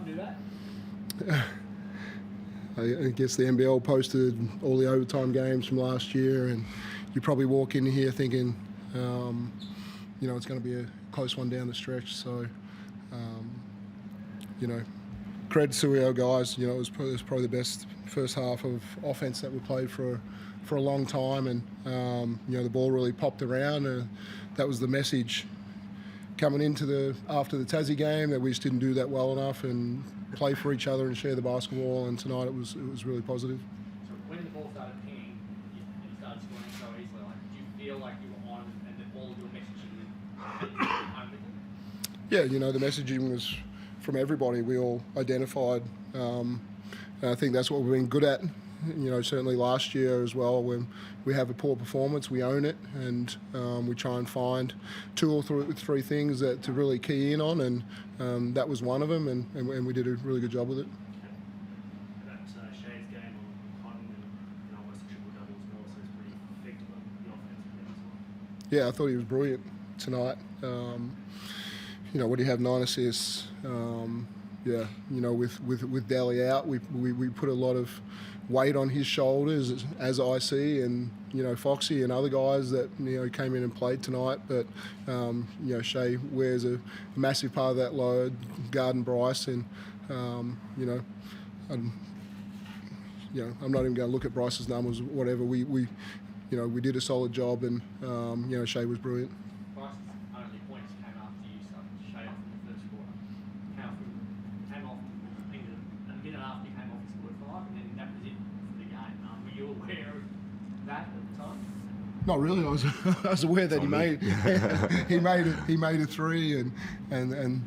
and do that? I guess the NBL posted all the overtime games from last year, and you probably walk in here thinking, you know, it's going to be a close one down the stretch. So, you know, credit to our guys. You know, it was probably the best first half of offense that we played for a long time, and you know, the ball really popped around. That was the message coming into after the Tassie game, that we just didn't do that well enough and play for each other and share the basketball. And tonight it was really positive. So when the ball started pinging and you started scoring so easily, like, did you feel like you were on and that all of your messaging was home with them? Yeah, you know, the messaging was from everybody. We all identified. And I think that's what we've been good at. You know, certainly last year as well, when we have a poor performance, we own it, and we try and find two or three things that to really key in on, and that was one of them, and we did a really good job with it. That Shea's game on Cotton, and almost a triple-double as well, so it's pretty effective on the offense for them as well. Yeah, I thought he was brilliant tonight. You know, what do you have, 9 assists? Yeah, you know, with Daly out, we put a lot of weight on his shoulders, as I see, and you know, Foxy and other guys that, you know, came in and played tonight. But you know, Shea wears a massive part of that load, guarding Bryce, and you know, I'm not even going to look at Bryce's numbers, whatever. We you know, we did a solid job, and you know, Shea was brilliant. Bryce's only points came after you started Shea off in the first quarter. Came off, I think a minute after he came off, he scored 5, and then that was it for the game. Were you aware of that at the time? Not really. I was aware that he made a 3, and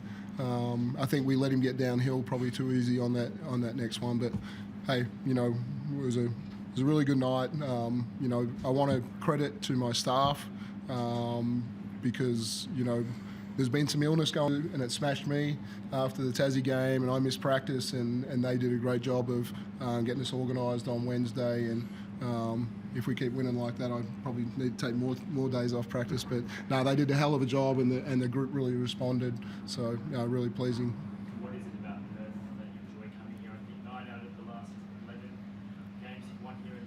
I think we let him get downhill probably too easy on that next one. But hey, you know, it was a really good night. You know, I want to credit to my staff because, you know, there's been some illness going, and it smashed me after the Tassie game, and I missed practice, and they did a great job of getting us organised on Wednesday. And if we keep winning like that, I probably need to take more days off practice. But no, they did a hell of a job, and the group really responded. So really pleasing. What is it about Perth that you enjoy coming here? I think 9 out of the last 11 games you've won here in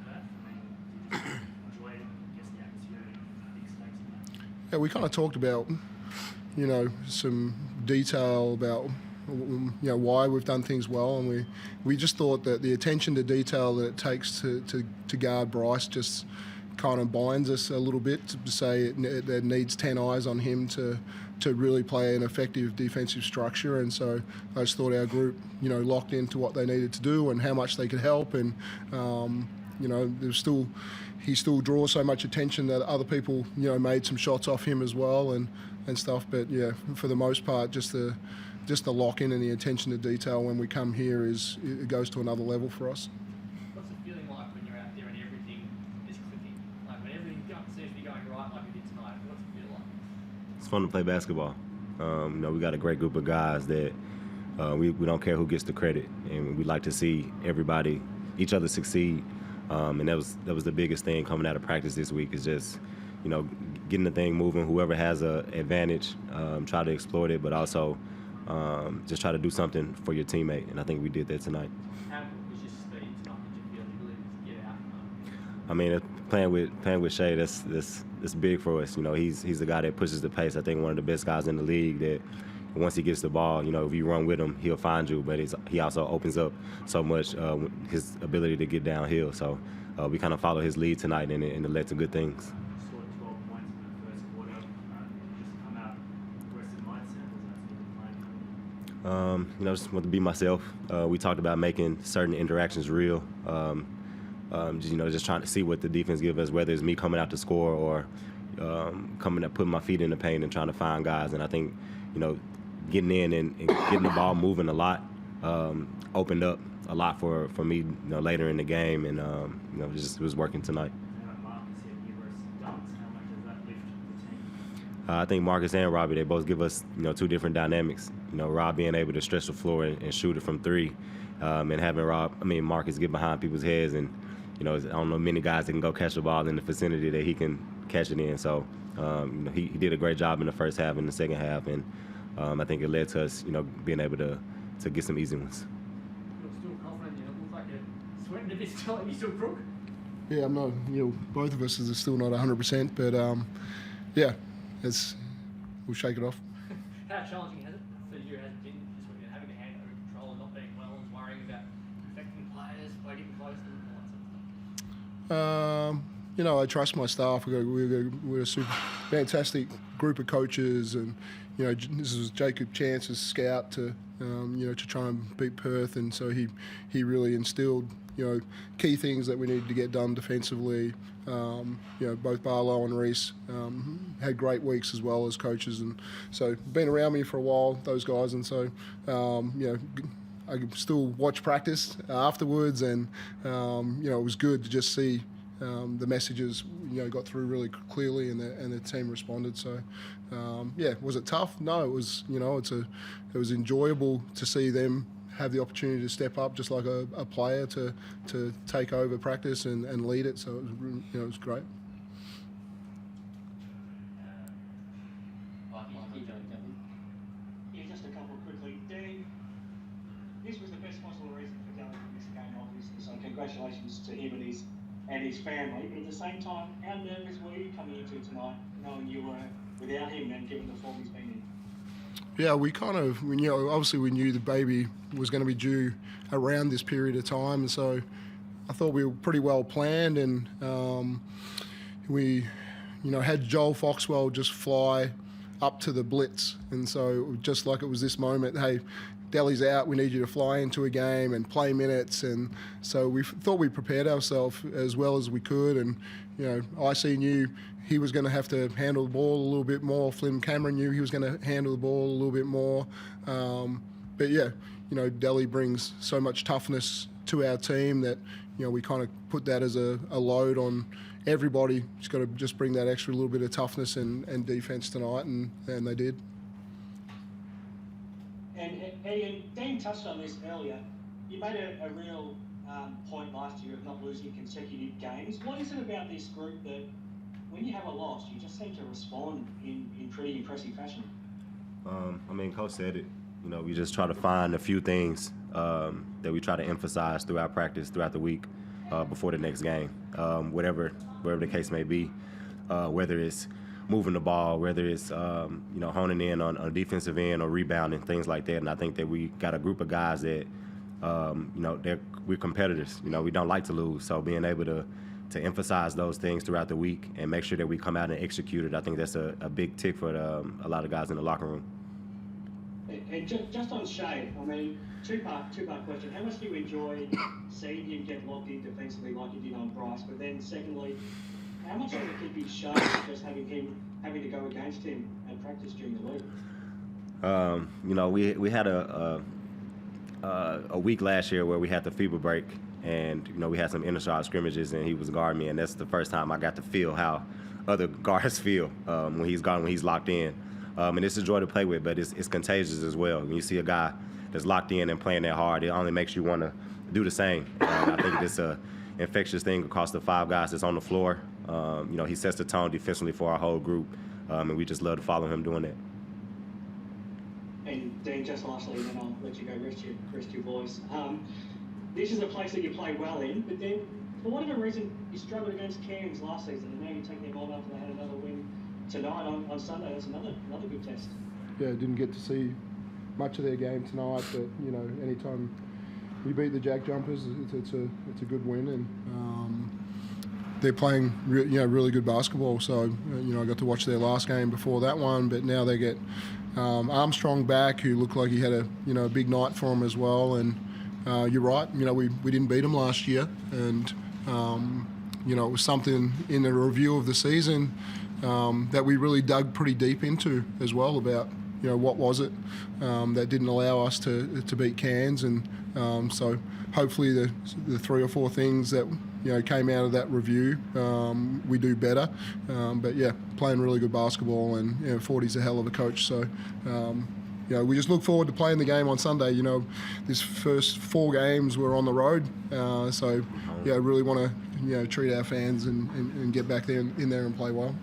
Perth. I mean, do you just enjoy, I guess, the atmosphere and big stakes in that? Yeah, we kind of talked about, you know, some detail about, you know, why we've done things well, and we just thought that the attention to detail that it takes to guard Bryce just kind of binds us a little bit, to say it needs 10 eyes on him to really play an effective defensive structure. And so I just thought our group, you know, locked into what they needed to do and how much they could help. And you know, he still draws so much attention that other people, you know, made some shots off him as well and stuff. But yeah, for the most part, just the lock-in and the attention to detail when we come here it goes to another level for us. What's it feeling like when you're out there and everything is clicking? Like when everything seems to be going right like we did tonight, what's it feel like? It's fun to play basketball. You know, we got a great group of guys that we don't care who gets the credit, and we like to see each other succeed. And that was the biggest thing coming out of practice this week, is just, you know, getting the thing moving. Whoever has an advantage, try to exploit it, but also just try to do something for your teammate. And I think we did that tonight. How was your speed tonight? Did you feel the ability to get out? I mean, playing with Shea, that's big for us. You know, he's the guy that pushes the pace. I think one of the best guys in the league that, once he gets the ball, you know, if you run with him, he'll find you. But he also opens up so much, his ability to get downhill. So we kind of follow his lead tonight, and it led to good things. You scored 12 points in the first quarter. Just come out aggressive mindset. Was that sort of playing? You know, just want to be myself. We talked about making certain interactions real. You know, just trying to see what the defense gives us, whether it's me coming out to score or coming up, putting my feet in the paint and trying to find guys. And I think, you know, getting in and getting the ball moving a lot opened up a lot for me, you know, later in the game, and you know, it was working tonight. I think Marcus and Robbie, they both give us, you know, two different dynamics. You know, Rob being able to stretch the floor and shoot it from 3, and having Marcus get behind people's heads, and, you know, I don't know many guys that can go catch the ball in the vicinity that he can catch it in. So you know, he did a great job in the first half and the second half, and I think it led to us, you know, being able to to get some easy ones. You're still confident. You look like you're sweating a bit still. Are you still crook? Yeah, I'm not. Both of us are still not 100%, but yeah, we'll shake it off. How challenging has it for you? Has it been just when you're having to hand over control and not being well and worrying about affecting players by getting close and all that sort of stuff? I trust my staff. We're a super fantastic group of coaches, and this was Jacob Chance's scout to to try and beat Perth, and so he really instilled key things that we needed to get done defensively. Both Barlow and Reese had great weeks as well as coaches, and so been around me for a while, those guys, and so I could still watch practice afterwards, and it was good to just see the messages got through really clearly, and the team responded. So was it tough? No, it was. It was enjoyable to see them have the opportunity to step up, just like a player to take over practice and lead it. So it was great. Yeah, just a couple quickly. Dean, this was the best possible reason for going to miss a game, obviously. So congratulations to him and his family. But at the same time, how nervous were you coming into tonight, knowing you were without him and given the form he's been in? Yeah, we kind of, obviously we knew the baby was going to be due around this period of time, and so I thought we were pretty well planned, and we, had Joel Foxwell just fly up to the blitz, and so just like it was this moment, hey, Delly's out, we need you to fly into a game and play minutes, and so we thought we prepared ourselves as well as we could, and IC knew he was going to have to handle the ball a little bit more. Flynn Cameron knew he was going to handle the ball a little bit more. But yeah, Delly brings so much toughness to our team that, we kind of put that as a load on everybody. Just got to bring that extra little bit of toughness and defence tonight, and they did. And Dean touched on this earlier. You made a real point last year of not losing consecutive games. What is it about this group that when you have a loss, you just seem to respond in pretty impressive fashion? Coach said it. We just try to find a few things that we try to emphasize throughout practice, throughout the week, before the next game, whatever the case may be, whether it's moving the ball, whether it's honing in on a defensive end or rebounding, things like that. And I think that we got a group of guys that we're competitors. We don't like to lose, so being able to emphasize those things throughout the week and make sure that we come out and execute it, I think that's a big tick for a lot of guys in the locker room. And just on Shay, two-part question. How much do you enjoy seeing him get locked in defensively like you did on Bryce? But then secondly, how much of it could be Shay just having to go against him at practice during the league? We had a week last year where we had the FIBA break, and we had some inter-squad scrimmages, and he was guarding me, and that's the first time I got to feel how other guards feel when he's locked in. And it's a joy to play with, but it's contagious as well. When you see a guy that's locked in and playing that hard, it only makes you want to do the same. I think it's a infectious thing across the 5 guys that's on the floor. He sets the tone defensively for our whole group, and we just love to follow him doing that. And Dean, just lastly, then I'll let you go rest your voice. This is a place that you play well in, but then for whatever reason you struggled against Cairns last season, and now you take them on after they had another win tonight on Sunday. That's another good test. Yeah, didn't get to see much of their game tonight, but anytime we beat the Jack Jumpers, it's a good win, and they're playing really good basketball. So I got to watch their last game before that one, but now they get Armstrong back, who looked like he had a big night for him as well. And you're right, we didn't beat them last year, and it was something in the review of the season that we really dug pretty deep into as well about what was it that didn't allow us to beat Cairns, and so hopefully the 3 or 4 things that came out of that review we do better. But yeah, playing really good basketball, and 40's a hell of a coach, so we just look forward to playing the game on Sunday. This first 4 games we're on the road, so really want to treat our fans and get back there in there and play well.